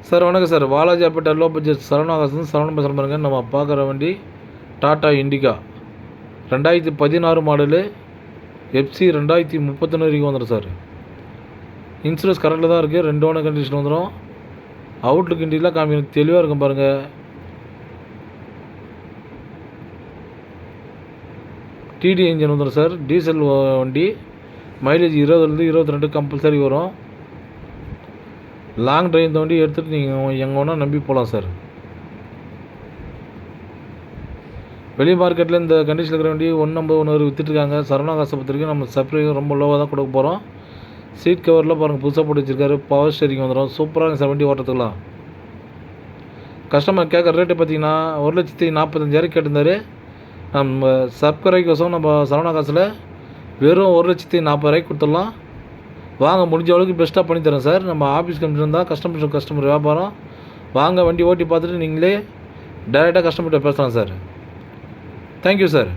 Sir வணக்கம் sir. Walajapet low budget சரவணாகாசன் சரவணன் பேசுகிறேன் பாருங்க. நம்ம பார்க்குற வண்டி டாடா இண்டிகா 2016 மாடலு, எஃப்சி 2031 வரைக்கும் வந்துடும் சார். இன்சூரன்ஸ் கரெக்டில் தான் இருக்குது. 2 ஓனர் கண்டிஷன் வந்துடும். அவுட்லுக் இண்டிலாம் காமிக்கணும், தெளிவாக இருக்கும் பாருங்கள். டிடி இன்ஜின் வந்துடும் சார். டீசல் வண்டி. மைலேஜ் 20 22 கம்பல்சரி வரும். லாங் டிரைவ் இந்த வண்டி எடுத்துகிட்டு நீங்கள் எங்கே வேணால் நம்பி போகலாம் சார். வெளி மார்க்கெட்டில் இந்த கண்டிஷனில் இருக்கிற வண்டி 150 விற்றுட்ருக்காங்க. சரவணாகாசை பொறுத்தவரைக்கும் நம்ம சப்ரைஸ் ரொம்ப லோவாக தான் கொடுக்க போகிறோம். சீட் கவரில் பாருங்கள் புதுசாக போட்டு வச்சுருக்காரு. பவர் ஸ்டேரிங் வந்துடும். சூப்பராக சார் வண்டி ஓட்டுறதுக்கலாம். கஸ்டமர் கேட்குற ரேட்டு பார்த்தீங்கன்னா 1,45,000 கேட்டிருந்தாரு. நம்ம சப்ஸ்கிரைபர்ஸும் நம்ம சரவணாகாசில் வெறும் 1,40,000 கொடுத்துடலாம். வாங்க, முடிஞ்ச அளவுக்கு பெஸ்ட்டாக பண்ணித்தரேன் சார். நம்ம ஆஃபீஸ் கம்பெனி தான் கஸ்டமர் வியாபாரம். வாங்க, வண்டி ஓட்டி பார்த்துட்டு நீங்களே டைரெக்டாக கஸ்டமர்கிட்ட பேசலாம் சார். Thank you sir.